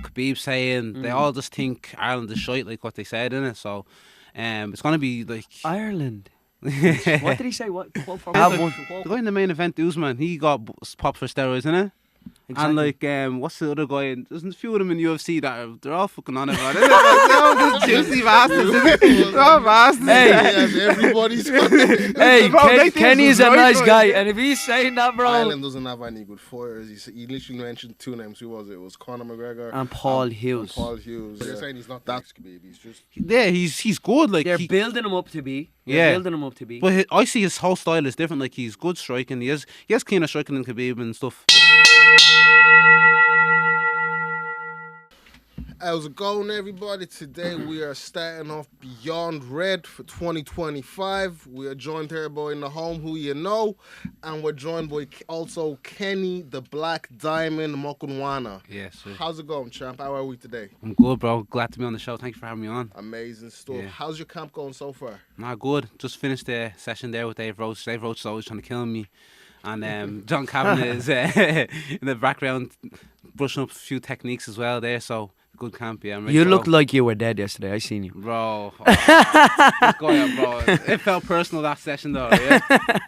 what Khabib's saying. They all just think Ireland is shite, like what they said in it. So, it's gonna be like Ireland. What did he say? What quote from? the guy in the main event, Usman, he got popped for steroids, innit? And like, what's the other guy? There's a few of them in UFC that they're all fucking on it, man. They're all just juicy bastards, isn't it? They're all bastards. Hey, everybody's Hey, Bro, Kenny's a right, nice bro. guy, and if he's saying that, bro, Ireland doesn't have any good fighters. He literally mentioned two names. Who was it? It was Conor McGregor and Paul Hughes. Paul Hughes. You're saying he's not that Khabib. He's just Yeah, he's good. Like They're building him up to be. Building him up to be. But I see his whole style is different. Like he's good striking. He has cleaner striking than Khabib and stuff. How's it going, everybody? Today we are starting off Beyond Red for 2025. We are joined here by in the home who you know, and we're joined by also Kenny the Black Diamond Mokhonoana. Yes, sir. How's it going, champ? How are we today? I'm good, bro. Glad to be on the show. Thank you for having me on. Amazing stuff. Yeah. How's your camp going so far? Nah, good. Just finished the session there with Dave Roach. Dave Roach is always trying to kill me. And John Kavanagh is in the background brushing up a few techniques as well there. So, good camp, yeah. You looked like you were dead yesterday. I seen you. Bro, bro. It felt personal that session though, yeah.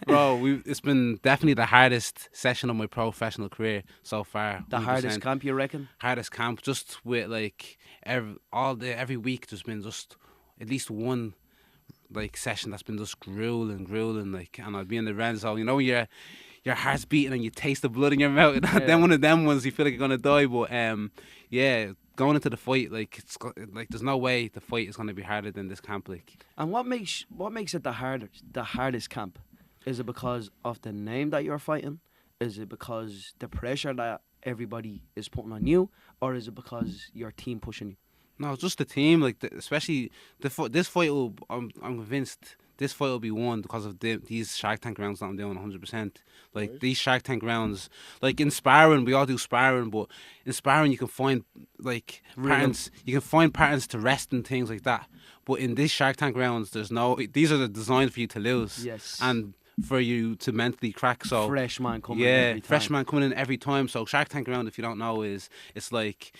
Bro, it's been definitely the hardest session of my professional career so far. The 100%. hardest camp, you reckon? Hardest camp, just with like every week there's been just at least one like session that's been just grueling like, and I'd be in the red zone. You know, your heart's beating and you taste the blood in your mouth. Yeah. Then one of them ones you feel like you're gonna die, but yeah. Going into the fight, like there's no way the fight is going to be harder than this camp, like. And what makes it the hardest camp? Is it because of the name that you're fighting? Is it because the pressure that everybody is putting on you, or is it because your team pushing you? No, it's just the team, like especially this fight will. I'm convinced this fight will be won because of these Shark Tank rounds that I'm doing 100%. Like Right. These Shark Tank rounds, like in sparring, we all do sparring, but in sparring you can find like patterns. You can find patterns to rest and things like that. But in these Shark Tank rounds, there's no. These are designed for you to lose. Yes. And for you to mentally crack. So Fresh man coming in yeah, every time. fresh man coming in every time. So Shark Tank round, if you don't know, it's like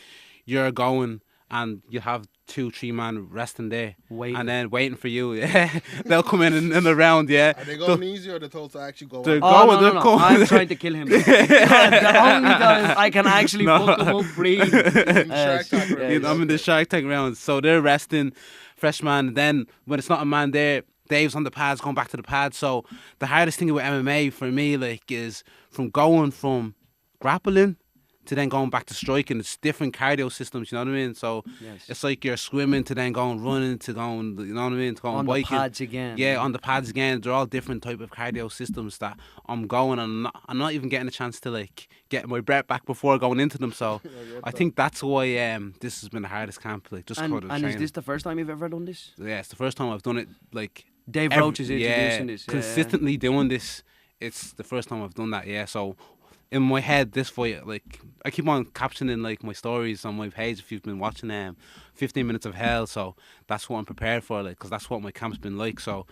you're going and you have 2-3 man resting there, Waiting. and then waiting for you. Yeah, they'll come in the round. Yeah, Are they going easier or they're told to actually go They're on? Oh, going, no. I'm trying to kill him. The only time I can actually fuck him up, breathe. Shark Tank round. Yeah, I'm in the Shark Tank round, so they're resting, fresh man. Then when it's not a man there, Dave's on the pads, going back to the pads. So the hardest thing with MMA for me, like, is from going from grappling to then going back to striking. It's different cardio systems, you know what I mean? So Yes. it's like you're swimming to then going running to going, you know what I mean? To going On the biking. pads again. Yeah, on the pads again. They're all different type of cardio systems that I'm going, and I'm not even getting a chance to like get my breath back before going into them. So I think that's why this has been the hardest camp. Like just because of And is training. this the first time you've ever done this? Yeah, it's the first time I've done it. Like Dave Roach is introducing yeah, this. Yeah. consistently doing this. It's the first time I've done that. Yeah, so in my head, this fight, like I keep on captioning like my stories on my page. If you've been watching 15 Minutes of Hell, so that's what I'm prepared for. Like, because that's what my camp's been like. So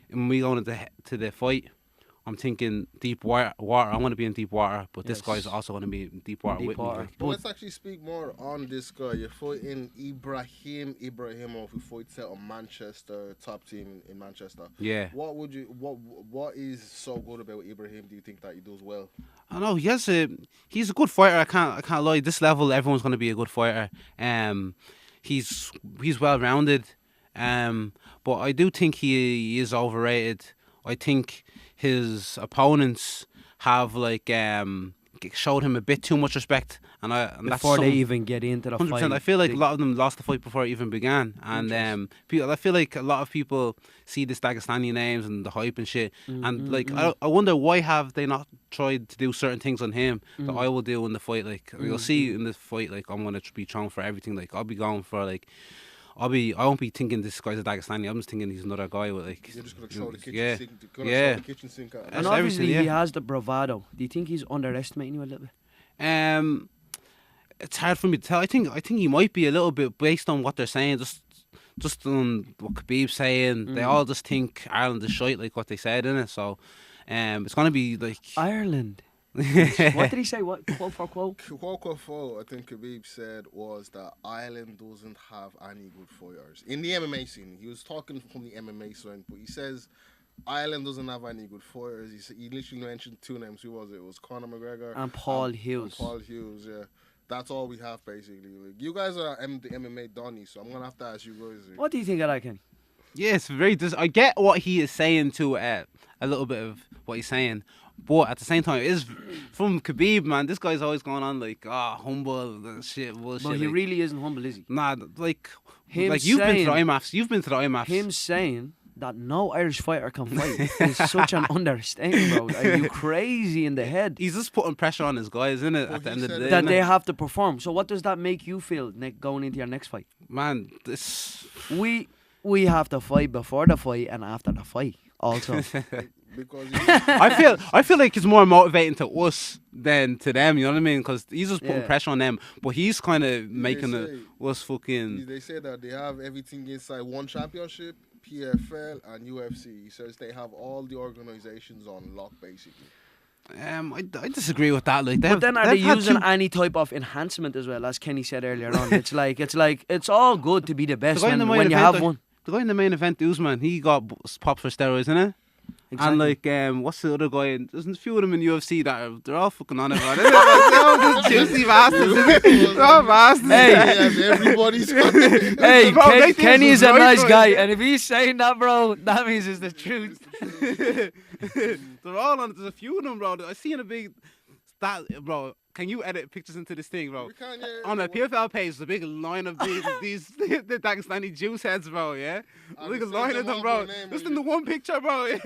when we go into the fight, I'm thinking deep water. I want to be in deep water, but this Yes. guy's also going to be in deep water Deep with water. me. Like. But let's actually speak more on this guy. You're fighting Ibrahimov, who fights out of Manchester, top team in Manchester. Yeah. What is so good about Ibrahim? Do you think that he does well? I know he's a good fighter. I can't lie. This level, everyone's going to be a good fighter. He's well rounded. But I do think he is overrated. I think his opponents have like showed him a bit too much respect, and that's Before they something- even get into the 100%. fight. I feel like a lot of them lost the fight before it even began, and people. I feel like a lot of people see this Dagestani names and the hype and shit, and like I wonder why have they not tried to do certain things on him that I will do in the fight. Like you'll see in this fight, like I'm gonna be trying for everything. Like I'll be going for like. I won't be thinking this guy's a Dagestani. I'm just thinking he's another guy with like. You're just gonna throw the kitchen yeah, sink. yeah. Throw the kitchen sink at him. And That's obviously everything, he yeah. has the bravado. Do you think he's underestimating you a little bit? It's hard for me to tell. I think he might be a little bit based on what they're saying. Just on what Khabib's saying. They all just think Ireland is shite, like what they said in it. So, it's gonna be like Ireland. What did he say? What quote for quote? Quote I think Khabib said was that Ireland doesn't have any good fighters in the MMA scene. He was talking from the MMA side, but he says Ireland doesn't have any good fighters. He literally mentioned two names. Who was it? It was Conor McGregor And Paul Hughes. Paul Hughes, yeah. That's all we have basically. Like, you guys are the MMA Donnies, so I'm gonna have to ask you guys. What do you think of that, Kenny? Yeah, it's very. I get what he is saying to a little bit of what he's saying, but at the same time, it is from Khabib, man. This guy's always going on like, humble, shit, bullshit. But he like, really isn't humble, is he? nah, like Him you've been to the saying- IMAFs. You've been to the IMAFs. Him saying that no Irish fighter can fight is such an understatement, bro. Are you crazy in the head? He's just putting pressure on his guys, isn't it? Well, At the he end of the said day, That innit? they have to perform. So what does that make you feel going into your next fight? Man, this. We have to fight before the fight and after the fight also. Because I feel like it's more motivating to us than to them. You know what I mean? Because he's just putting Yeah. pressure on them, but he's kind of making say- us fucking. they say that they have everything inside one championship, PFL and UFC. He says they have all the organizations on lock basically. I disagree with that. Like, But then are they they've had using two- any type of enhancement as well, as Kenny said earlier on? It's all good to be the best guy in the main when you event, have like, one. The guy in the main event, Usman, he got popped for steroids, innit? And like, what's the other guy? There's a few of them in UFC that they're all fucking on it, man. They're all just juicy bastards. They're all bastards. Hey. Yes, everybody's Hey, Bro, they think Kenny this is a right, nice bro. guy, and if he's saying that, bro, that means it's the truth. They're all on. There's a few of them, bro. I seen a big. That, bro. Can you edit pictures into this thing, bro? We can, yeah. On the PFL page, there's a big line of these the Dagestani juice heads, bro. Yeah, And big they line say of them, them bro. all by name, Just and in the you- one picture, bro. Yeah.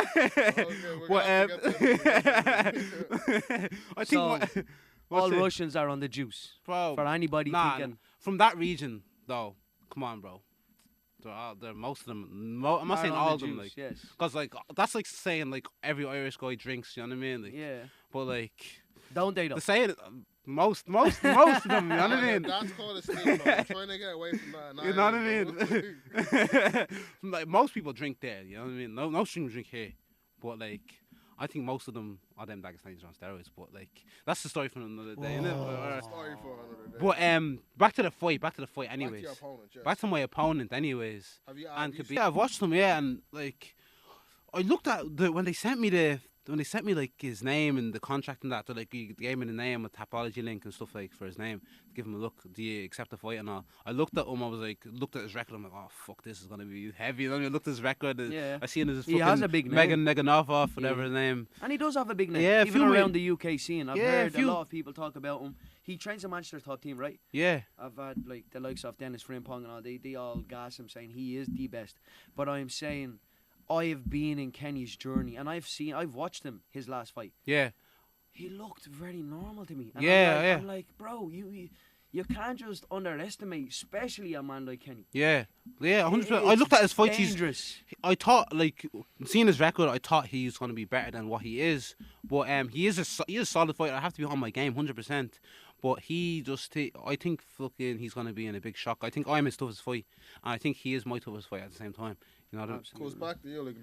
we're But gonna have to get I think So, what's All it? Russians are on the juice. Bro, For anybody nah, thinking, from that region though. Come on, bro. They're most of them. I'm not are saying on all the of them, juice, like, yes. cause like that's like saying like every Irish guy drinks. You know what I mean? Like, Yeah. but like Don't they though? the saying most of them. You know what I mean? That's called a steam. I'm trying to get away from that. You know what I mean? Like most people drink there. You know what I mean? No streamers drink here, but like I think most of them are them Dagestanis are on steroids. But like that's the story for another day, innit? Sorry for another day. But back to the fight. Back to Anyways, your opponent, yes. back to my opponent. Anyways, Have you, and you Khabib. Yeah, I've watched them. Yeah, and like I looked at when they sent me like his name and the contract and that, they like you gave me the name, a topology link and stuff like for his name. Give him a look. Do you accept the fight and all? I looked at him. I was like, looked at his record. I'm like, oh fuck, this is gonna be heavy. You know what I mean? I looked at his record. Yeah. I seen his He fucking has a big name. Megan Neganov, whatever Yeah. his name. And he does have a big name. Yeah, a Even few around ma- the UK scene. I've Yeah, a heard a few- lot of people talk about him. He trains a Manchester top team, right? Yeah, I've had like the likes of Dennis Frimpong and all, they all gas him saying he is the best. But I'm saying I have been in Kenny's journey and I've watched him his last fight. yeah. He looked very normal to me. And Yeah, I'm like, bro, you can't just underestimate, especially a man like Kenny. Yeah, 100%. I It's looked at his fights. dangerous. I thought, like, seeing his record, I thought he's going to be better than what he is. But he is a solid fighter. I have to be on my game, 100%. But I think fucking he's going to be in a big shock. I think I'm his toughest fight, and I think he is my toughest fight at the same time. You know what I mean? Goes back to you, like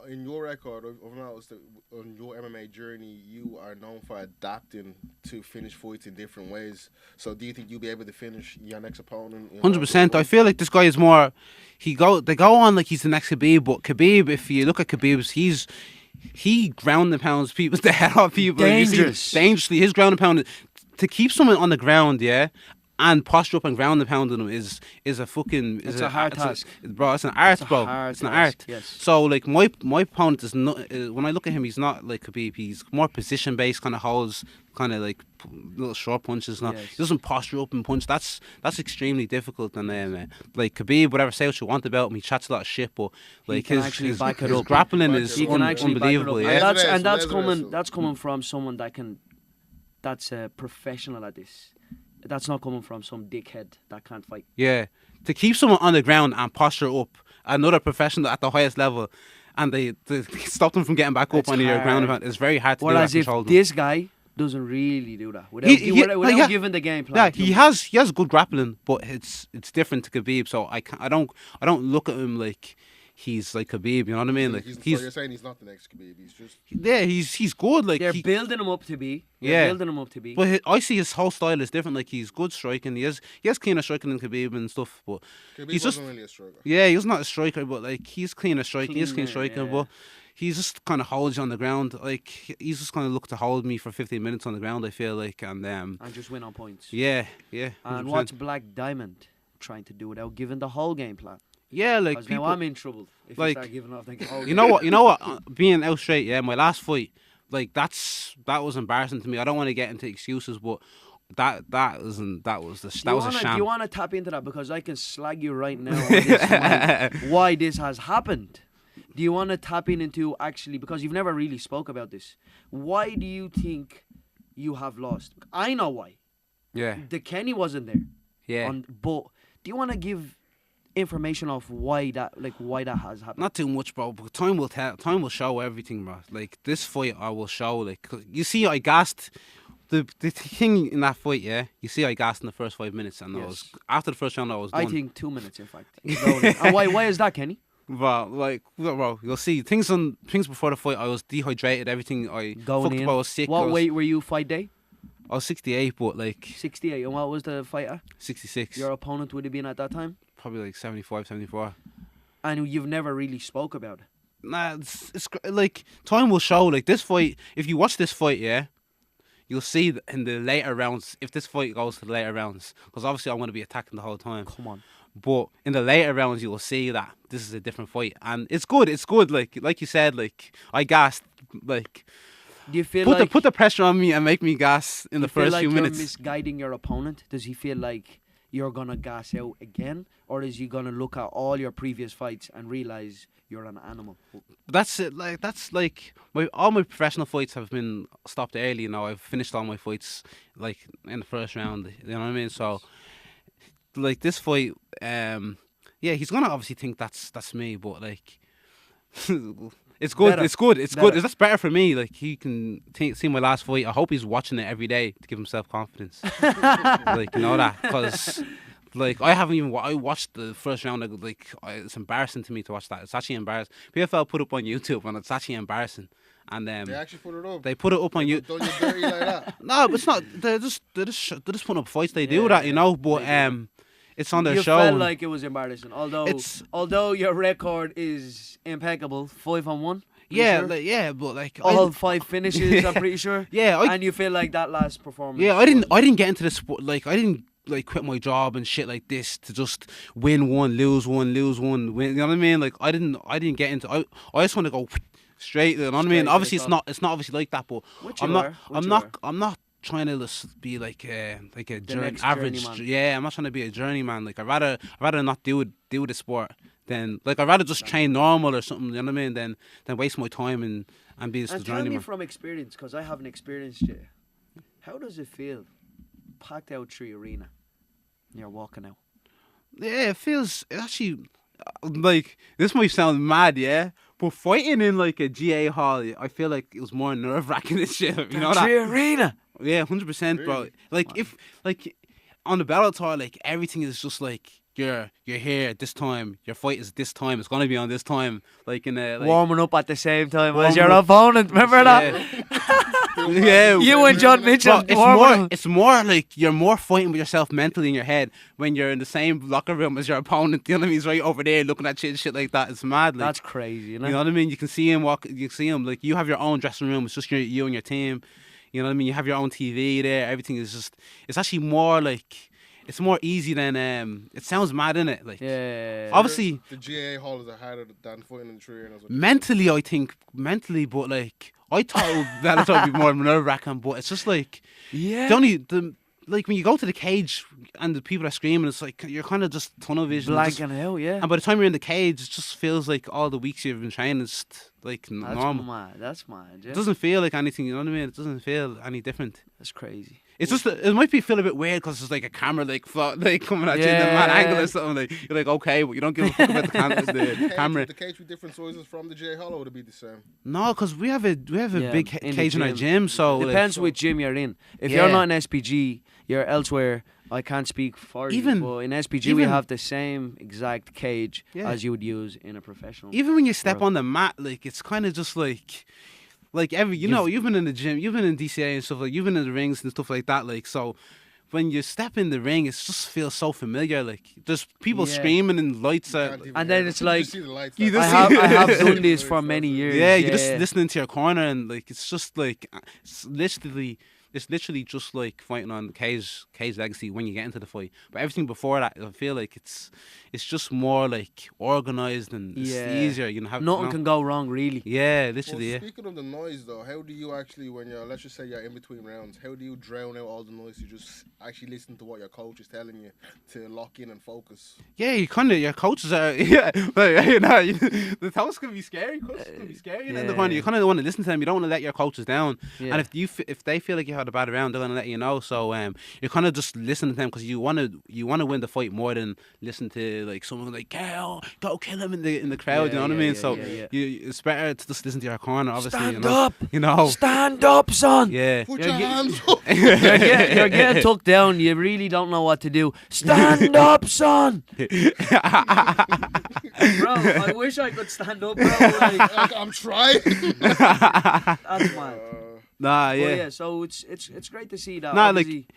in your record, I've noticed that on your MMA journey, you are known for adapting to finish fights in different ways. So, do you think you'll be able to finish your next opponent? 100%. I feel like this guy is more. They go on like he's the next Khabib, but Khabib, if you look at Khabib's, he ground and pounds people, the hell out of people. Dangerous. Dangerously. His ground and pound, to keep someone on the ground, yeah, and posture up and ground and pound them is a fucking. It's a hard task. Bro, it's an art, It's a bro. hard It's an task, art. yes. So like my opponent is not. When I look at him, he's not like Khabib. He's more position based, kind of holds, kind of like little short punches. Not. Yes. He doesn't posture up and punch. That's extremely difficult. And like Khabib, whatever, say what you want about him, he chats a lot of shit, but like can his actually back it his up. grappling Back is it He up. can actually back it up. unbelievable. And Yeah. that's Leather wrestle. that's coming from someone that's a professional at this. That's not coming from some dickhead that can't fight. Yeah, to keep someone on the ground and posture up, another professional at the highest level, and they stop them from getting back up It's on your hard. ground and pound, it's very hard to Whereas do that. if Control them. this guy doesn't really do that without, without yeah. giving the game Yeah, plan. to he him. has good grappling, but it's different to Khabib. So I don't look at him like he's like Khabib. You know what I mean? Like so you're saying he's not the next Khabib. He's just he's good. Like They're building him up to be. Building him up to be. But I see his whole style is different. Like he's good striking. He has cleaner striking than Khabib and stuff. But Khabib he's wasn't really a striker. Yeah, he's not a striker, but like he's cleaner striking. He's clean striking, yeah. but he's just kind of holds you on the ground. Like he's just kind of look to hold me for 15 minutes on the ground. I feel like, and just win on points. Yeah. 100%. And what's Black Diamond trying to do without giving the whole game plan? Yeah, like Now I'm in trouble if like, you start giving off the whole You know what? Being out straight, yeah. My last fight, like that was embarrassing to me. I don't want to get into excuses, but that was a sham. Do you want to tap into that, because I can slag you right now on this, why this has happened? Do you want to tap into actually, because you've never really spoke about this? Why do you think you have lost? I know why. Yeah. The Kenny wasn't there. Yeah. But do you want to give information of why that has happened? Not too much, bro. But time will tell. Time will show everything, bro. Like this fight, I will show. Like 'cause you see, I gassed. The thing in that fight, yeah. You see, I gassed in the first 5 minutes, and I was after the first round, I was done. I think 2 minutes, in fact. And why is that, Kenny? But like, bro, you'll see things before the fight. I was dehydrated. Everything I Going fucked in. up. I was sick. What weight were you fight day? I was 68, but like 68. And what was the fight at? 66. Your opponent would have been at that time? Probably like 75, 74. And you've never really spoke about it. Nah, it's like time will show. Like this fight, if you watch this fight, yeah, you'll see in the later rounds if this fight goes to the later rounds, because obviously I'm going to be attacking the whole time. Come on. But in the later rounds, you will see that this is a different fight, and it's good. It's good. Like you said, like I gassed. Like do you feel put the pressure on me and make me gas in the first few minutes. You're misguiding your opponent? Does he feel like you're gonna gas out again, or is he gonna look at all your previous fights and realize you're an animal? That's it. Like that's like all my professional fights have been stopped early. You know, I've finished all my fights like in the first round. You know what I mean? So like this fight, yeah, he's gonna obviously think that's me, but like. It's good. Better. It's good. It's Better. good. That's better for me. Like he can see my last fight. I hope he's watching it every day to give himself confidence. Like you know that, because like I haven't even I watched the first round. It's embarrassing to me to watch that. It's actually embarrassing. PFL put up on YouTube, and it's actually embarrassing. And they actually put it up. They put it up on YouTube. Don't you dirty like that? No, but it's not. They're just putting up fights. They do that, you know. But it's on their you show. You felt like it was embarrassing, although your record is impeccable, 5-1. Yeah, sure? But like all 5 finishes, I'm pretty sure. Yeah, and you feel like that last performance. Yeah, I didn't get into the sport. Like I didn't like quit my job and shit like this to just win one, lose one, win. You know what I mean? Like I didn't get into. I just want to go straight. You know what I mean? Obviously, it's not obviously like that, but I'm not trying to just be like a average. Journeyman. Yeah, I'm not trying to be a journeyman. Like I'd rather not do the sport than like I'd rather just train normal or something. You know what I mean? Than waste my time and be just a journeyman. Tell me from experience, because I haven't experienced it. How does it feel? Packed out 3 arena. You're walking out. Yeah, it actually like this might sound mad, yeah. But fighting in like a GA hall, I feel like it was more nerve wracking and shit. You know that? 3 arena. Yeah, 100%, bro. Like if like on the Bellator, like everything is just like you're here at this time. Your fight is this time. It's gonna be on this time. Like in a warming up at the same time as your opponent. Remember that? Yeah, you and John Mitchell. It's more like you're more fighting with yourself mentally in your head when you're in the same locker room as your opponent. You know what I mean? He's right over there looking at shit like that. It's mad. Like, that's crazy. You know what I mean? You can see him walk. You see him like you have your own dressing room. It's just you and your team. You know what I mean? You have your own TV there. Everything is just. It's actually more like. It's more easy than it sounds mad, innit? Like obviously the GA hall is harder than fighting in the tree. Mentally, I think but like I thought that would be more nerve wracking, but it's just like like when you go to the cage and the people are screaming, it's like you're kind of just tunnel vision, blanking out, yeah. And by the time you're in the cage, it just feels like all the weeks you've been training is like normal. That's mad. Yeah. It doesn't feel like anything. You know what I mean? It doesn't feel any different. That's crazy. It's just it might feel a bit weird because it's like a camera like coming at you in the mad angle or something. Like you're like okay, but you don't give a fuck about the camera. The cage with different sizes from the GA hall, or would it be the same? No, because we have a big cage in our gym. So depends which gym you're in. If you're not an SPG, you're elsewhere. I can't speak for Even- you, but in SPG we even- have the same exact cage Yeah. as you would use in a professional. Even when you step Bro. on the mat, like it's kind of just like every you know you've been in the gym, you've been in DCA and stuff, like you've been in the rings and stuff like that, like so. When you step in the ring, it just feels so familiar. Like there's people Yeah. screaming and lights Can't are. even And hear then them. it's You like- just see the lights. You That's just it. I have done That's this it. for many years. Yeah, you're just listening to your corner, and like it's just like it's literally just like fighting on K's legacy when you get into the fight. But everything before that, I feel like it's just more like organized and it's Yeah. easier. You know, Nothing can go wrong, really. Yeah, Well, literally. Yeah. speaking of the noise, though, how do you actually, when you're, let's just say you're in between rounds, how do you drown out all the noise? You just actually listen to what your coach is telling you to lock in and focus. Yeah, you kind of your coaches are yeah, but you know the coaches can be scary. Coaches can be scary. And in the corner, you kind of want to listen to them. You don't want to let your coaches down. Yeah. And if they feel like you had a bad round, they're gonna let you know. So you kind of just listen to them because you want to win the fight more than listen to like someone like go kill him in the crowd. Yeah, you know what I yeah, mean? yeah, so yeah. it's better to just listen to your corner. Obviously, Stand you know. up. You know. Stand up, son. Yeah. Put Yeah, your you- hands up. You're getting tucked down. You really don't know what to do. Stand up, son. Bro, I wish I could stand up, bro. Like, I'm trying. that's mad. Nah, But yeah. yeah, so it's great to see that. Nah, like Obviously,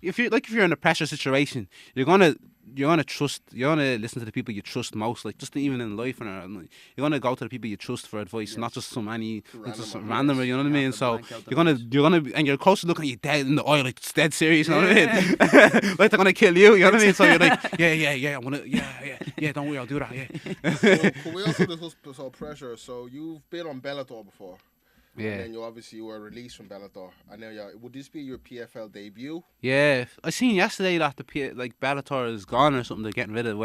if you you're in a pressure situation, you're gonna listen to the people you trust most. Like just even in life, and like, you're gonna go to the people you trust for advice, not just some random. You know what I mean? have to So blank out the you're gonna and your coach is looking at you dead in the eye, like it's dead serious. You know what I mean? Like they're gonna kill you. You know what I mean? So you're like, yeah, don't worry, I'll do that. Yeah, So, could we also discuss pressure? So you've been on Bellator before. And yeah, then you were released from Bellator. And now would this be your PFL debut? yeah. I seen yesterday that Bellator is gone or something. They're getting rid of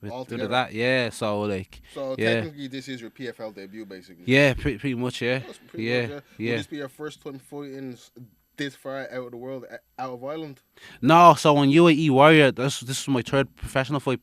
Altogether. that. Yeah, so like. So Yeah. technically this is your PFL debut basically. Yeah, pretty much, yeah. That's pretty Yeah, much, Would yeah. this be your first time fighting this far out of the world, out of Ireland? No, so on UAE Warrior, this was my third professional fight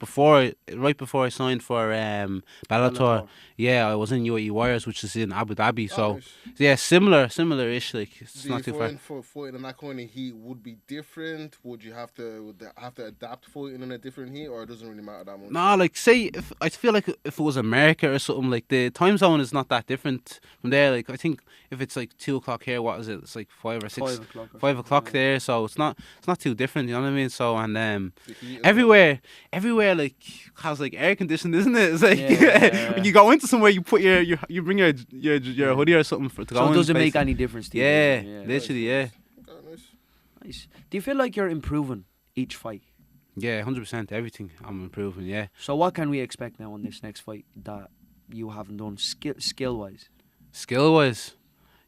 right before I signed for Bellator. Bellator. Yeah, I was in UAE Warriors, which is in Abu Dhabi. So nice. yeah, similar-ish. Like it's Do not you too far. find fighting in that kind of heat would be different? Would you have to adapt fighting in a different heat, or it doesn't really matter that much? No, like say if I feel like if it was America or something, like the time zone is not that different from there. Like I think if it's like 2 o'clock here, what is it? It's like 5 or 6. 5 o'clock. or 5 something, o'clock yeah. there, so it's not too different. You know what I mean? So and The heat is everywhere like has like air conditioning, isn't it? It's like Yeah. when you go into somewhere, you put you bring your hoodie or something to go So in. it doesn't space. make any difference to you. Yeah, Nice, literally, yeah, nice. Okay, nice. Nice. Do you feel like you're improving each fight? yeah, 100%. Everything I'm improving. Yeah, So what can we expect now on this next fight that you haven't done skill wise? skill wise.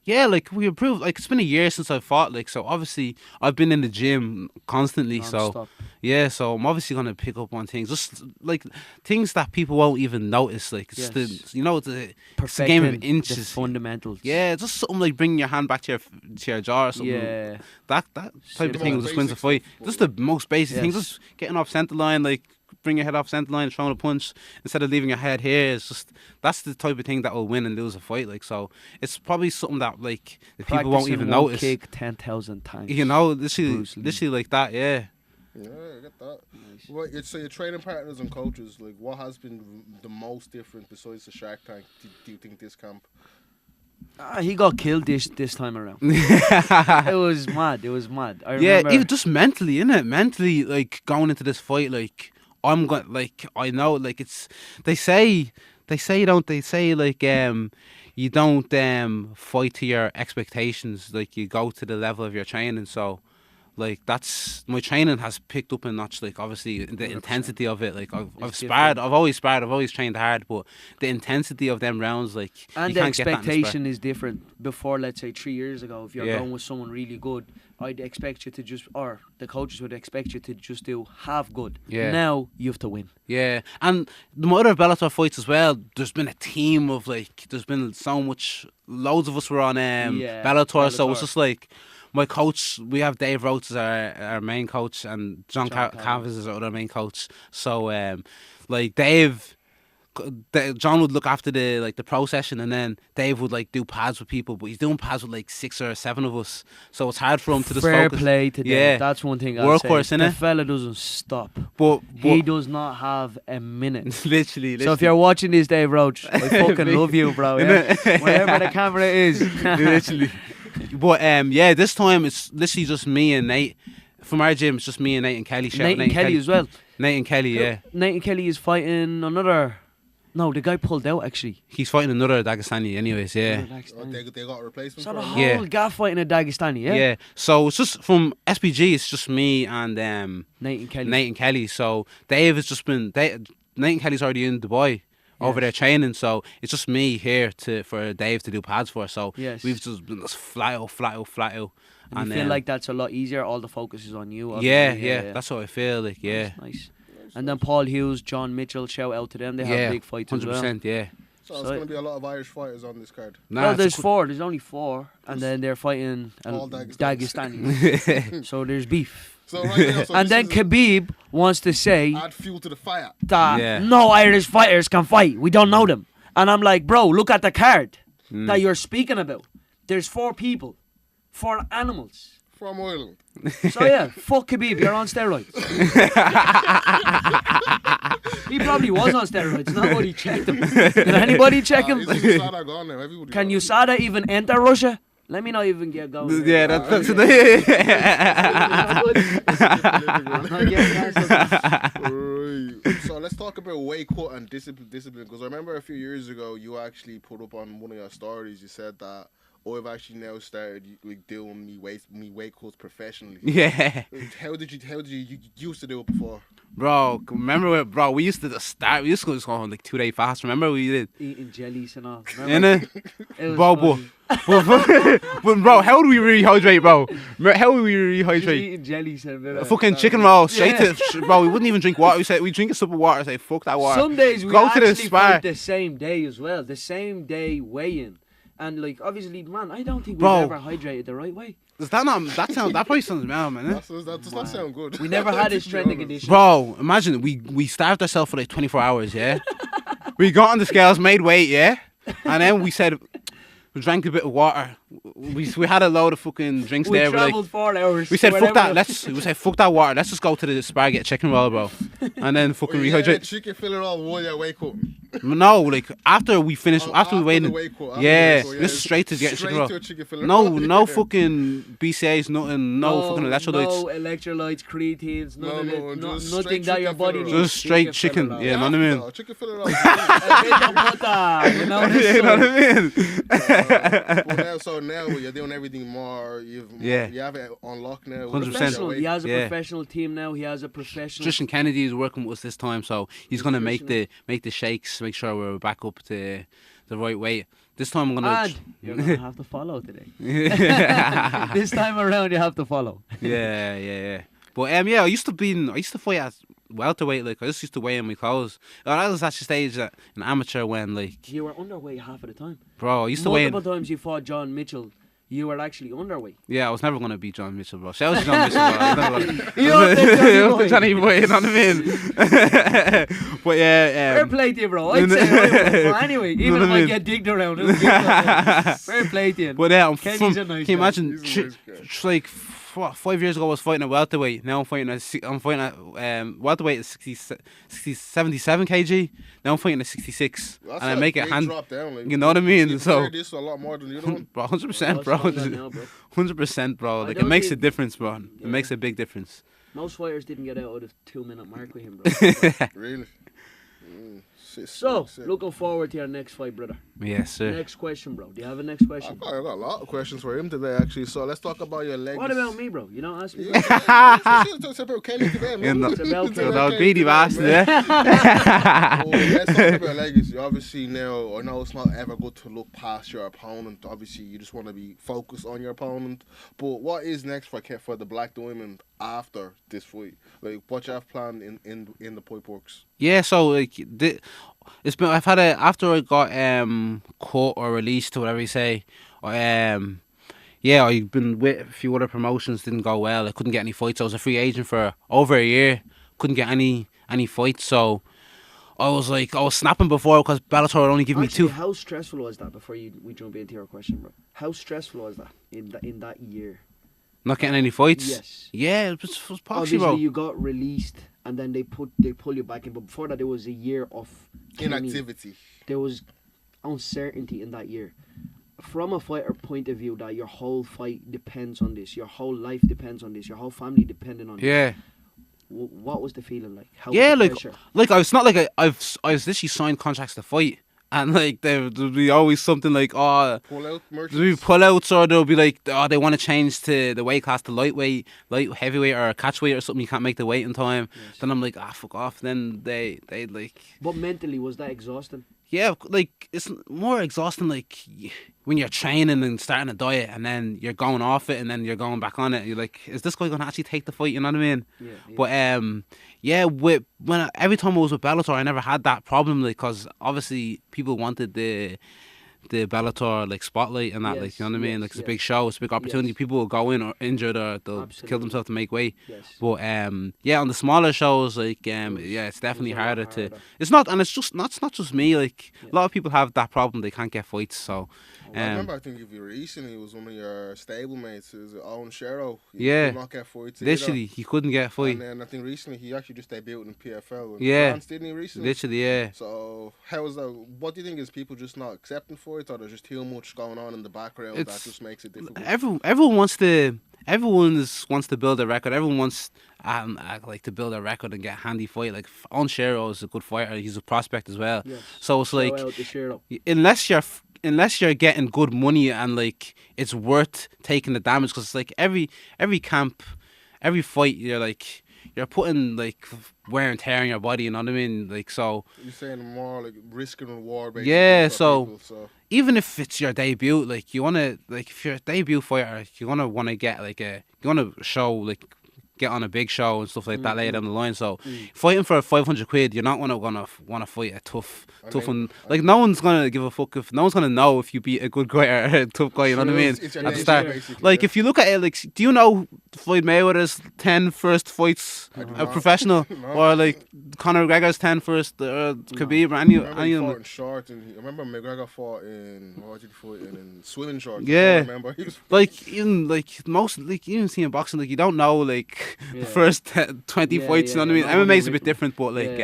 Yeah, like we improved. Like it's been a year since I fought. Like so, obviously I've been in the gym constantly. So Non-stop. yeah, so I'm obviously gonna pick up on things, just like things that people won't even notice. Like it's Yes. it's a game of Perfecting the inches. fundamentals. Yeah, just something like bringing your hand back to your jaw or something. Yeah. That type Simple. of thing Most just wins a basic fight. stuff, Just the most basic thing. Yes. Just getting off centre line, like bring your head off centre line, throwing a punch instead of leaving your head here. It's just that's the type of thing that will win and lose a fight. Like so, it's probably something that like the people won't Practicing even one notice. kick 10,000 times. You know, literally Bruce Lee. like that. Yeah. Yeah, I get that. Right, so your training partners and coaches, like, what has been the most different besides the Shark Tank? Do you think this camp? He got killed this time around. It was mad. I Yeah, remember. even just mentally, innit? Mentally, like going into this fight, like I'm going, like I know, like it's. They say, don't they say like you don't fight to your expectations, like you go to the level of your training. So, like that's my training has picked up a notch. Like obviously the 100%. intensity of it. Like I've It's sparred, different. I've always sparred, I've always trained hard, but the intensity of them rounds, like and you the can't get that in the spar. expectation is different. Before, let's say 3 years ago, if you're Yeah. going with someone really good, I'd expect you to just, or the coaches would expect you to just do half good. Yeah. Now you have to win. Yeah, and the other Bellator fights as well. There's been a team of like, there's been so much. Loads of us were on Yeah, Bellator, so Bellator. it's just like my coach. We have Dave Roach as our main coach, and John John Cavis is our other main coach. So like Dave John would look after the pro session, and then Dave would like do pads with people, but he's doing pads with like 6 or 7 of us, so it's hard for him to just Fair focus. play to Dave. Yeah. That's one thing I'll say. Workhorse, The innit? fella doesn't stop. But He does not have a minute. literally. So if you're watching this, Dave Roach, I fucking love you, bro. Yeah? Wherever the camera is. literally. But yeah, this time it's literally just me and Nate. From our gym, it's just me and Nate and Kelly. Shout out Nate and Kelly as well. Nate and Kelly, yeah. Nate and Kelly is fighting another. No, the guy pulled out actually. He's fighting another Dagestani, anyways. Yeah. Oh, they got a replacement So for the him? whole Yeah. guy fighting a Dagestani, yeah? Yeah. So it's just from SPG. It's just me and Nate and Kelly. Nate and Kelly. So Dave has just been. Nate and Kelly's already in Dubai over there training. So it's just me here for Dave to do pads for. So Yes. we've just been just flat out. And you feel like that's a lot easier. All the focus is on you. Yeah, obviously. that's what I feel like. Yeah. Nice. And then Paul Hughes, John Mitchell, shout out to them. They have big fights as well. 100%. Yeah. So it's going to be a lot of Irish fighters on this card. Nah, Well, it's there's a good- 4. There's only 4. And then they're fighting All Dagestani. So there's beef. So right now, so And this then is Khabib wants to say add fuel to the fire. that Yeah. no Irish fighters can fight. We don't know them. And I'm like, bro, look at the card that you're speaking about. There's 4 people, 4 animals. From Ireland. So yeah, fuck Khabib, you're on steroids. He probably was on steroids. Nobody checked him. Did anybody check him? Is USADA gone now? Everybody Can gone. USADA even enter Russia? Let me not even get going. Yeah, that's I'm not getting that. Right. So let's talk about weight cut and discipline. Because I remember a few years ago, you actually put up on one of your stories. You said that I've actually now started like doing me weight cuts professionally. Yeah. How did you used to do it before? Bro, remember, we used to just start. We used to just go on like 2 day fast. Remember we did? Eating jellies and all. Innit? It was Bro, funny. but bro, how do we rehydrate, bro? How do we Just rehydrate? eating jellies and a bit of- Fucking chicken roll, straight Yeah. to, bro. We wouldn't even drink water. We drink a sip of water. Say fuck that water. Some days we Go to the actually spar. fight the same day as well. The same day weigh-in. And like obviously, man, I don't think we've Bro. ever hydrated the right way. Does that not? That probably sounds bad, man. Eh? That does not sound good. We never had a To be strength and honest. conditioning. Bro, imagine we starved ourselves for like 24 hours. Yeah. We got on the scales, made weight. Yeah. And then we said. We drank a bit of water. We had a load of fucking drinks We there. We're like, travelled 4 hours. we said, fuck wherever- that. We said, fuck that water. Let's just go to the spar, get a chicken roll, bro. And then fucking Oh, yeah, rehydrate. chicken fillet all while you're weight cutting. No, like, after we finished, Oh, after we the waited. weight cut, after Yeah, the weight cut, this is straight to get a chicken straight roll. to a chicken fillet. No fucking BCAs, nothing, no fucking electrolytes. No electrolytes, creatines, No, none no, of it, just nothing straight that your chicken body fillet needs. roll. Just straight chicken, fillet roll. yeah, know what I mean? No, chicken fillet roll. A bit of butter, you know this You know what stuff. I mean? So now you're doing everything more. You have it on lock now. 100%. Professional. He has a Yeah. professional team now. He has a professional. Tristan Kennedy is working with us this time, so he's gonna make the shakes, make sure we're back up to the right weight. This time I'm gonna. And you're gonna have to follow today. This time around, you have to follow. Yeah. But I used to fight at welterweight. Like I just used to weigh in my clothes. I was at the stage at an amateur when like, You were underweight half of the time. bro, I used to weigh in. Multiple times you fought John Mitchell. You were actually underweight. Yeah, I was never gonna beat John Mitchell, bro. Shout out to John Mitchell, bro. I was never You don't think Johnny gonna- Boy. Johnny Boy, you know what I mean? But yeah, Fair play to you, bro. I'd say right. Well, anyway, even what if I I mean? get digged around, it'll be okay. Fair play to you. But yeah, Kenny's a nice can you guy. imagine? He's a nice guy. Like 5 years ago, I was fighting at welterweight. Now I'm fighting at welterweight at 77 kg. Now I'm fighting at 66, That's and I a make it big hand. drop down. Like, You know what I mean? You So, so this a lot more than you don't. bro, 100%, bro, What's going on now, bro? 100%, bro. I Like it don't makes a think- difference, bro. It Yeah. makes a big difference. Most fighters didn't get out of the 2-minute mark with him, bro. Really. So, Sick. looking forward to your next fight, brother. Yes, sir. Next question, bro. Do you have a next question? I got a lot of questions for him today, actually. So let's talk about your legacy. What about me, bro? You don't ask me. It's about Kenny today, man. Yeah, no. It's about It's Kenny. So that Kenny greedy today, bastard, man. yeah. Oh, let's talk about legacy. Obviously, now I know it's not ever good to look past your opponent. Obviously, you just want to be focused on your opponent. But what is next for the Black Diamond after this fight? Like, what you have planned in the pipe works? Yeah, so like it's been after I got caught or released or whatever you say. I've been with a few other promotions, didn't go well. I couldn't get any fights. I was a free agent for over a year, couldn't get any fights. So I was snapping before because Bellator would only give me Actually, two. how stressful was that before we jump into your question, bro? How stressful was that in that year? Not getting any fights. Yes. Yeah, it was poxy, Obviously, bro. you got released, and then they pull you back in. But before that, there was a year of Inactivity. There was uncertainty in that year. From a fighter point of view, that your whole fight depends on this, your whole life depends on this, your whole family depending on this. Yeah. What was the feeling like? How Yeah, was the like pressure? it's not like I was literally signed contracts to fight, and like there'll be always something like Pull out there'll be merchants. pullouts, or they'll be like they want to change to the weight class to lightweight, heavyweight or catchweight or something. You can't make the weight in time. Yes. Then I'm like fuck off. Then they like. But mentally, was that exhausting? Yeah, like it's more exhausting. Like when you're training and starting a diet, and then you're going off it, and then you're going back on it. You're like, is this guy gonna actually take the fight? You know what I mean? Yeah. But yeah, every time I was with Bellator, I never had that problem. Like, cause obviously people wanted the Bellator like spotlight and that, like, you know what I mean? Yes, Like, it's a yes. big show, it's a big opportunity. Yes. People will go in or injured, or they'll kill Absolutely. themselves to make weight. Yes. But yeah, on the smaller shows, like yeah, it's definitely a lot harder, harder. to. It's not, and it's not just me. Like Yeah. a lot of people have that problem. They can't get fights. So I remember, I think if you recently, it was one of your stablemates, is Owen Shero. He Yeah. could not get fights either. literally, he couldn't get a fight. And then I think recently he actually just debuted in PFL. In Yeah. France, didn't he, recently? Literally, yeah. So how is that? What do you think, is people just not accepting fights, or there's just too much going on in the background that It's- just makes it difficult? Everyone wants to build a record. Everyone wants like to build a record and get a handy fight. Like Onshero is a good fighter. He's a prospect as well. Yes. So it's Shout like out to Shiro. unless you're getting good money and like it's worth taking the damage, because it's like every camp, every fight, you're putting like wear and tear on your body. You know what I mean? Like, so You're saying more like risk and reward, basically. Yeah, for so- people, so even if it's your debut, like you wanna, like if you're a debut fighter, you wanna get you wanna show, like get on a big show and stuff like that later down the line. So fighting for 500 quid, you're not gonna wanna fight a tough one. Like no one's gonna give a fuck if no one's gonna know if you beat a good guy or a tough guy. You know what I mean? It's your At the debut, start, basically, like yeah. if you look at it, like do you know Floyd Mayweather's 10 first fights I do a not. professional, No. or like Conor McGregor's 10 first, Khabib, or I any remember he of fought them. in shorts, and I remember McGregor fought in, what did he fight in swimming shorts. Yeah. I remember he was Like even like most, like even seeing boxing, like you don't know like Yeah. the first 20 Yeah, fights. yeah, You know what I yeah. mean? No one MMA's a bit written. different, but like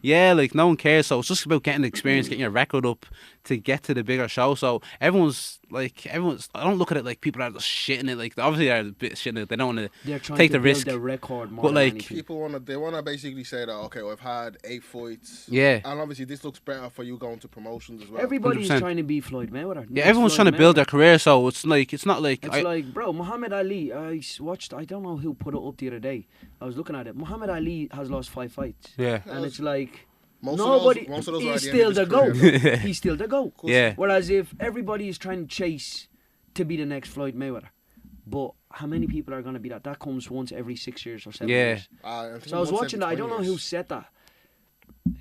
Yeah. like no one cares. So it's just about getting the experience, getting your record up to get to the bigger show. So everyone's. I don't look at it like people are just shitting it. Like obviously they're a bit shitting it. They don't want They're trying take to the build risk. their record more But, than like, anything. people wanna basically say that, okay, well, I've had 8 fights. Yeah. And obviously this looks better for you going to promotions as well. Everybody's 100%. trying to be Floyd Mayweather. Yeah, Next everyone's Floyd trying to build Mayweather. their career. So it's not like It's like, bro, Muhammad Ali. Watched. I don't know who put it up the other day. I was looking at it. Muhammad Ali has lost 5 fights, yeah. and it's like Most nobody. most of those are at He's the end still of the his career. goat. He's still the goat. Yeah. Whereas if everybody is trying to chase to be the next Floyd Mayweather, but how many people are going to be that? That comes once every 6 years or 7 Yeah. years. I think So I was once watching every that. I don't 20 know who years. said that.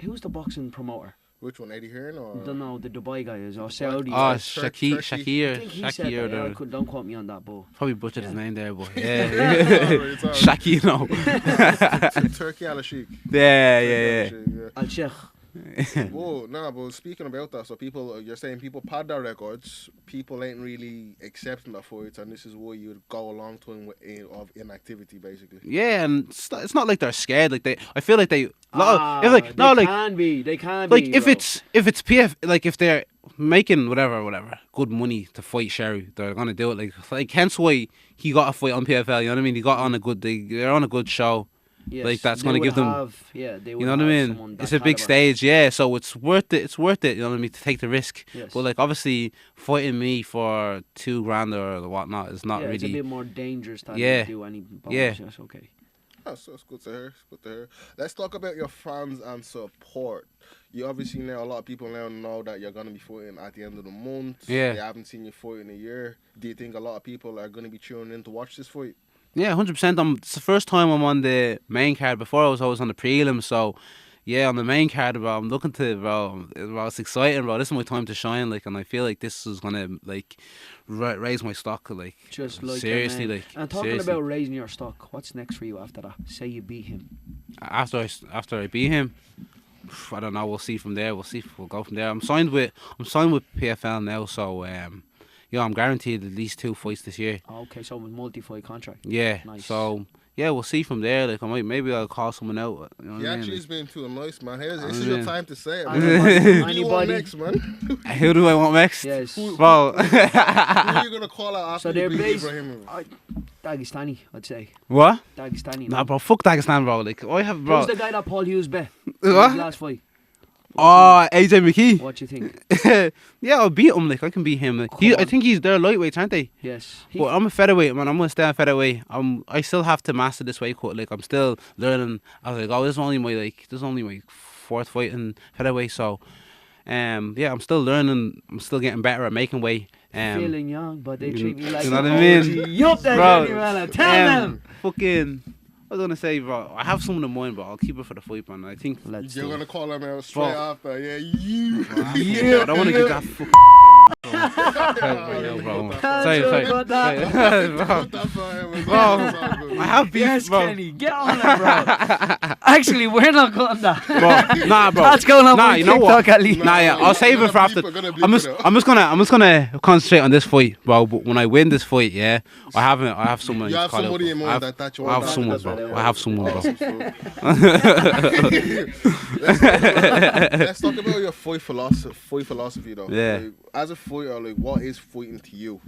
Who's the boxing promoter? Which one, Eddie Hearn or? Don't know. The Dubai guy is or Saudi. Oh, guy. Turkey. I think he said that. Yeah, I Shakir. don't quote me on that, but Probably butchered his Yeah. name there, but It's yeah. alright, it's alright. Shaki, no. Turkey Al Sheikh. Yeah. Al Sheikh. Whoa, nah, but speaking about that, so you're saying people pad their records, people ain't really accepting the fights, and this is why you would go a long time of inactivity, basically. Yeah, and it's not like they're scared. Like I feel like they. They Like can be. They can be. if bro. it's PF, like if they're making whatever good money to fight Sherry, they're gonna do it. Like hence why he got a fight on PFL. You know what I mean? He got on they're on a good show. Yes, like, that's they gonna would give them- have- yeah, they would You know what I have mean? someone that It's a big caliber. stage, yeah. So it's worth it. It's worth it. You know what I mean? To take the risk. Yes. But like obviously fighting me for $2,000 or whatnot is not Yeah, really. it's a bit more dangerous than Yeah. do any bonus. Yeah. Yes, okay. That's good to hear. It's good to hear. Let's talk about your fans and support. You obviously know a lot of people now know that you're gonna be fighting at the end of the month. Yeah. They haven't seen you fight in a year. Do you think a lot of people are gonna be tuning in to watch this fight? Yeah, 100%. It's the first time I'm on the main card. Before I was always on the prelim, so yeah, on the main card, bro. I'm looking to, bro. It's exciting, bro. This is my time to shine, like, and I feel like this is gonna like raise my stock, like, Just like seriously, your man. like, And talking seriously. about raising your stock, what's next for you after that? Say you beat him. After I beat him, I don't know. We'll see from there. We'll see. We'll go from there. I'm signed with PFL now, so yeah, I'm guaranteed at least 2 fights this year. Okay, so with multi-fight contract. Yeah. Nice. So yeah, we'll see from there. Like maybe I'll call someone out. You know He what I actually mean? is being too nice, man. This I is your mean- time to say it, I man. know, Who do you anybody- want next, man? Who do I want next? Yes. Bro. Who are you gonna call out after So they're you beat based. Ibrahimovic? Dagestani, I'd say. What? Dagestani. Nah, bro. Fuck Dagestan, bro. Like I have, bro. Who's the guy that Paul Hughes bet? in What? his last fight. Oh, AJ McKee. What you think? Yeah, I'll beat him. Like I can beat him. Like, Come I on. think they're lightweights, aren't they? Yes. But I'm a featherweight, man. I'm gonna stay a featherweight. I still have to master this weight cut. Like I'm still learning. I was like, oh, this is only my 4th fight in featherweight. So, yeah, I'm still learning. I'm still getting better at making weight. Feeling young, but they treat me like you know an what I mean? OG. Yup, that Bro, Johnny man. Tell them. Fucking. I was gonna say, bro. I have someone in mind, but I'll keep it for the fight, man. I think. Let's You're do it. gonna call him out straight Bro. after, yeah, you. Yeah, I don't want to get that fucking. Bro. Sorry. about that. Bro. That's for him. Bro. I have beef, Yes, bro. Kenny, get on it, bro. Actually, we're not cutting that. Bro, nah, bro. That's going on Nah, my you know what? TikTok at least. Nah, yeah, I'll save it for after. I'm just gonna concentrate on this fight, bro. But when I win this fight, yeah, I have someone. You have to call somebody out. in I mind have- that you I want. have someone, bro. I have someone, bro. Let's talk about your fight philosophy though. Yeah. Like, as a fighter, like, what is fighting to you?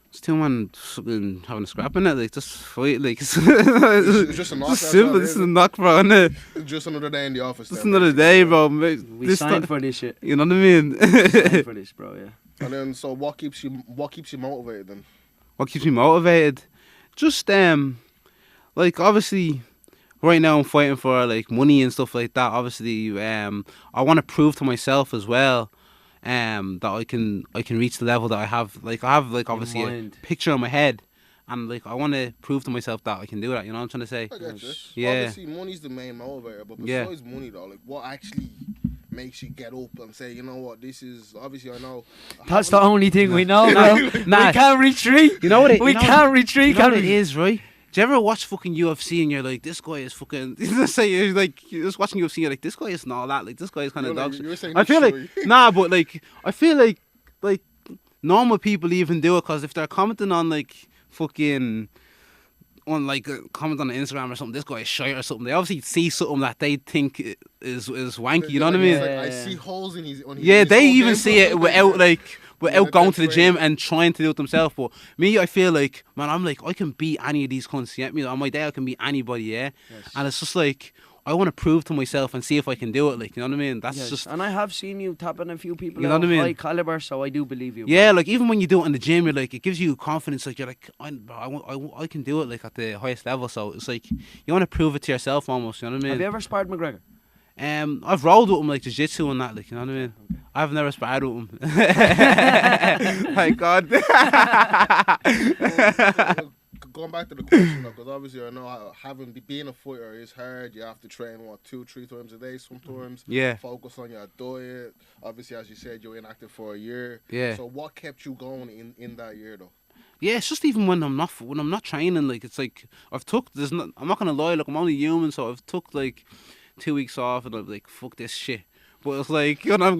It's two man fucking having a scrap in it, like just fight, like it's It's just a knock. just simple. This is a knock, bro. Isn't it? It's just another day in the office. Just then, another basically. day, bro. mate. We This signed ti- for this shit. You know what I mean? We signed for this, bro, yeah. And then, so what keeps you motivated then? What keeps me motivated? Just like obviously right now I'm fighting for like money and stuff like that. Obviously, I want to prove to myself as well that I can reach the level that I have. Like I have like obviously a mind. picture in my head, and like I want to prove to myself that I can do that. You know what I'm trying to say? I get you. Yeah. Obviously, money's the main motivator, but Yeah. besides money though, like, what actually makes you get up and say, you know what, this is obviously I know. That's the only thing we know, Nah. bro. Nah. We can't retreat. You know what it? We you know, can't retreat. You know what Can it we? is, right? Do you ever watch fucking UFC and you're like, this guy is fucking? Let's say you're like, you're just watching UFC, you're like, this guy isn't all that. Like this guy is kind of You're like- dog shit. you're saying I feel like this nah, but like I feel like normal people even do it because if they're commenting on like fucking on like a comment on Instagram or something, this guy is shite or something. They obviously see something that they think is wanky. You know what I mean? It's like, Yeah. I see holes in his. On his Yeah, his they whole even game see plan. it without like without Yeah, going that's to the right. gym and trying to do it themselves. But me, I feel like, man, I'm like I can beat any of these cunts. You get me? On my day, I can beat anybody. Yeah, Yes. and it's just like I want to prove to myself and see if I can do it. Like, you know what I mean? That's Yes. just. And I have seen you tapping a few people You know out what I mean? high caliber, so I do believe you. Yeah, like even when you do it in the gym, you're like it gives you confidence. Like you're like I can do it like at the highest level. So it's like you want to prove it to yourself almost. You know what I Have you mean? ever sparred McGregor? I've rolled with him like jiu-jitsu and that. Like, you know what I mean? I've never sparred with him. My God. Going back to the question, because obviously I know being a fighter is hard. You have to train 2-3 times a day sometimes. Yeah. Focus on your diet. Obviously, as you said, you're inactive for a year. Yeah. So what kept you going in that year though? Yeah, it's just even when I'm not training, like it's like I'm not gonna lie, like I'm only human, so I've took like 2 weeks off and I'm like, fuck this shit. But it's like, you know,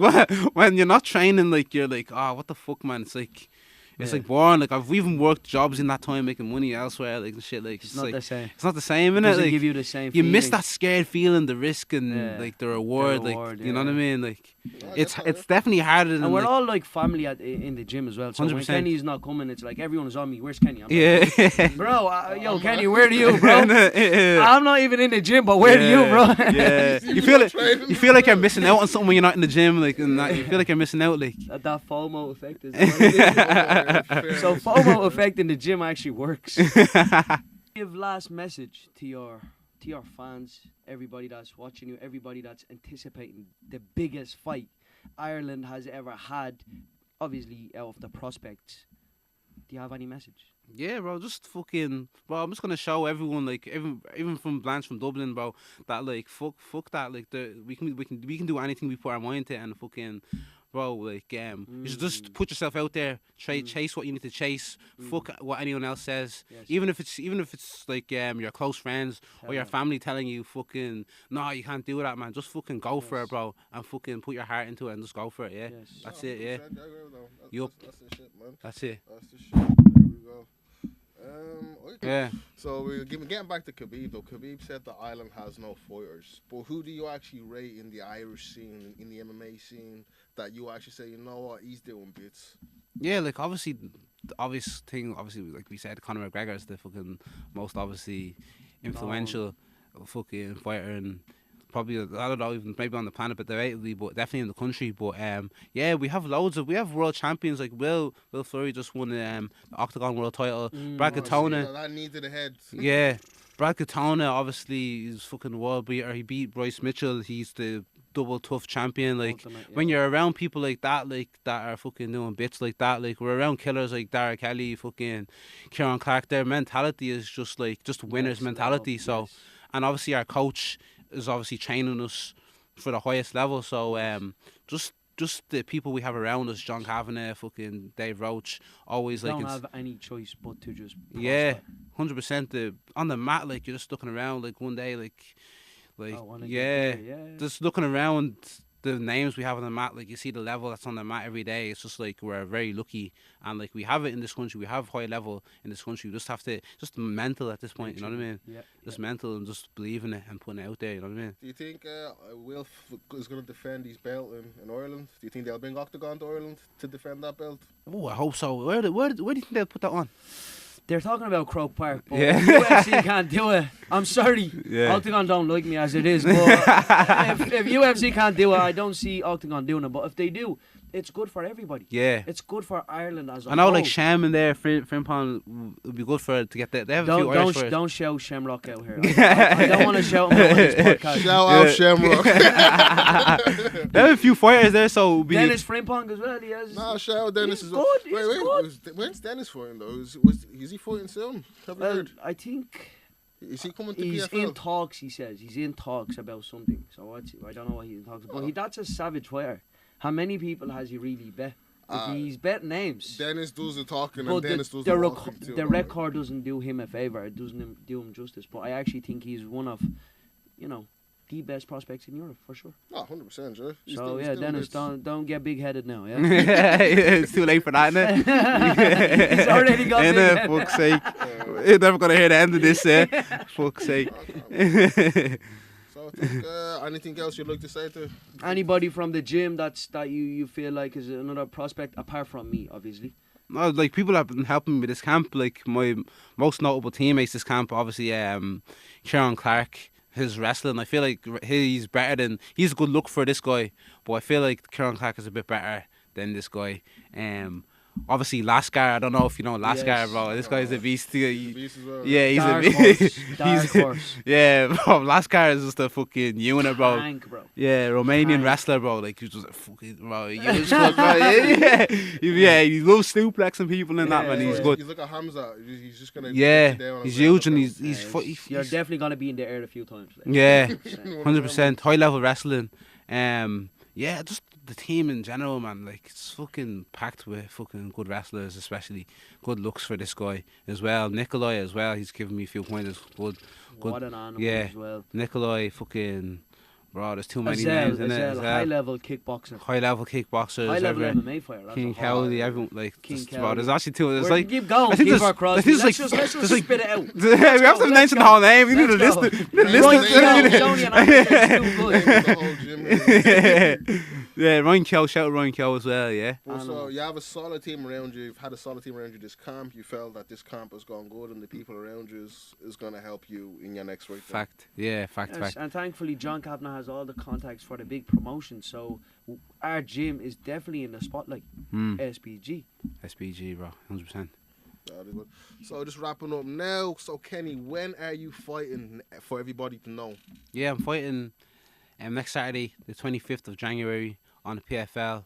when you're not training, like you're like, what the fuck, man? It's like like boring. Like I've even worked jobs in that time making money elsewhere, like and shit. Like It's not like, the same. It's not the same, innit? Doesn't Like give you the same. you miss feeling. that scared feeling, the risk and Yeah. like the reward, reward, like you know what I yeah. mean? Like Yeah, it's that's it's definitely harder than And we're like, all like family in the gym as well. So when 100%. Kenny's not coming, it's like everyone is on me. Where's Kenny? I'm yeah. like, bro, yo, Kenny, where are you, bro? Yeah. I'm not even in the gym, but where are you, bro? Yeah, you feel like you're missing out on something when you're not in the gym, like, and that, you feel like you're missing out, like. That FOMO effect is. What it is. So FOMO effect in the gym actually works. Give last message to your fans, everybody that's watching you, everybody that's anticipating the biggest fight Ireland has ever had. Obviously, out of the prospects, do you have any message? Yeah, bro, just fucking, bro. I'm just gonna show everyone, like, even from Blanche from Dublin, bro, that like fuck that, like, we can do anything we put our mind to, and fucking, bro. Like, you should just put yourself out there, chase what you need to chase. Fuck what anyone else says. Yes. Even if it's like your close friends or your family telling you, fucking, no, you can't do that, man. Just fucking go for it, bro, and fucking put your heart into it and just go for it. Yeah, Yes. that's it. Yeah, 100%, I agree with that. Yup. That's the shit, man. that's it. That's the shit. There we go. Okay. Yeah. So we're getting back to Khabib though. Khabib said the island has no fighters. But who do you actually rate in the Irish scene, in the MMA scene, that you actually say, you know what, he's doing bits? Yeah, like obviously, the obvious thing, like we said, Conor McGregor is the fucking most obviously influential fucking fighter, and probably, I don't know, even maybe on the planet, but debatably, but definitely in the country. But yeah, we have world champions like Will Fleury just won the Octagon world title. Brad Katona, That knee to the head. yeah, Brad Katona obviously is fucking world beater. He beat Bryce Mitchell. He's the double tough champion. Like, Ultimate, yeah. when you're around people like that are fucking doing bits like that, like we're around killers like Dara Kelly, fucking Kieran Clark, their mentality is just winners Next mentality. level, So, yes. and obviously our coach is obviously training us for the highest level. So just the people we have around us, John Kavanagh, fucking Dave Roach, always like Don't have any choice but to just yeah, 100%. On the mat, like you're just looking around. Like one day, like yeah, just looking around the names we have on the mat. Like you see the level that's on the mat every day. It's just like we're very lucky, and like we have it in this country. We have high level in this country. We just have to mental at this point. You know what I mean? Yeah. Just mental and just believing it and putting it out there. You know what I mean? Do you think Will is going to defend his belt in Ireland? Do you think they'll bring Octagon to Ireland to defend that belt? Oh, I hope so. Where do you think they'll put that on? They're talking about Croke Park, but Yeah. UFC can't do it. I'm sorry. Yeah. Octagon don't like me as it is, but if UFC can't do it, I don't see Octagon doing it. But if they do, it's good for everybody. Yeah. It's good for Ireland as a I know, whole. like Sham in there, Frimpong would be good for it to get that. They have a few Irish fighters. Don't shout Shamrock out here. I don't want to shout him out on this podcast. Shout out Shamrock. They have a few fighters there, so it'll be Dennis Frimpong as well. He has. Nah, shout out Dennis. He's is good, he's good. When's Dennis fighting though? Is he fighting soon? Have you Well, heard? I think Is he coming to he's PFL? in talks. He says he's in talks about something. So I don't know what he's in talks about. But that's a savage fighter. How many people has he really bet? He's bet names. Dennis does the talking But and Dennis does the the walking too. the record doesn't do him a favor. It doesn't do him justice. But I actually think he's one of, the best prospects in Europe for sure. Oh, 100%, Joe. So yeah, Dennis, don't get big headed now. Yeah, it's too late for that, isn't it? he's already got big Innit? head. Fuck's sake. You're never going to hear the end of this, fuck's sake. So, I think, anything else you'd like to say to? Anybody from the gym that you feel like is another prospect apart from me, obviously. No, like people have been helping me with this camp. Like my most notable teammates this camp, obviously, Kieran Clark. His wrestling, I feel like he's a good look for this guy, but I feel like Kieran Clark is a bit better than this guy. Obviously Lascar, I don't know if you know Lascar, Yes. bro. This guy's a beast. Beast as well. Yeah, he's Dark a horse, beast. dark horse. Yeah, bro. Lascar is just a fucking unit, bro. Tank, bro. Yeah, Romanian Tank. wrestler, bro. Like he's just a fucking bro. He loves suplexing people and that, man. He's good. He's like a Hamza. He's just gonna. Yeah, get you down on he's the ground huge and and he's You're definitely gonna be in the air a few times. Like. yeah, 100%. 100% high level wrestling. Yeah, just the team in general, man. Like it's fucking packed with fucking good wrestlers, especially good looks for this guy as well. Nikolai as well. He's given me a few pointers. Good. What an animal Yeah. as well. Nikolai, fucking bro. There's too many Azel, names in it. Azel, high level kickboxer. High level kickboxers. High level everyone. MMA fighter. that's King a whole- Cowley, everyone like King just, bro, Cowley. there's actually two. There's We're- like keep going, I think keep there's- our I Crosby. think there's Let's like just there's like spit it out. we have to mention the whole name. We need to list Let's it. go. We need to Ryan list Keown, it. it's only an amateur, it's too good. The whole gym. Yeah, Ryan Kell, shout out Ryan Kell as well, yeah. So you have a solid team around you. You've had a solid team around you this camp. You felt that this camp has gone good, and the people around you is going to help you in your next fight. Fact, yeah, fact. And thankfully, John Kavanagh has all the contacts for the big promotion, so our gym is definitely in the spotlight. SPG. SPG, bro, 100%. So just wrapping up now. So Kenny, when are you fighting for everybody to know? Yeah, I'm fighting next Saturday, the 25th of January on the PFL.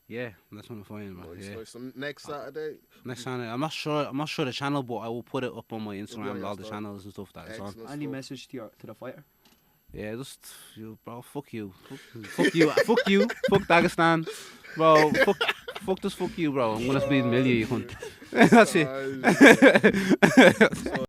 Yeah, that's when I'm fighting, bro. Nice, Yeah. nice. So next Saturday. Next Saturday, I'm not sure the channel, but I will put it up on my Yeah, Instagram, all the stuff. channels and stuff that it's on. Excellent Any stuff. message to the fighter? Yeah, just you, bro. Fuck you. Fuck you. Fuck you. Fuck Dagestan, bro. Fuck you, bro. I'm gonna speed mill you, you cunt. That's it. So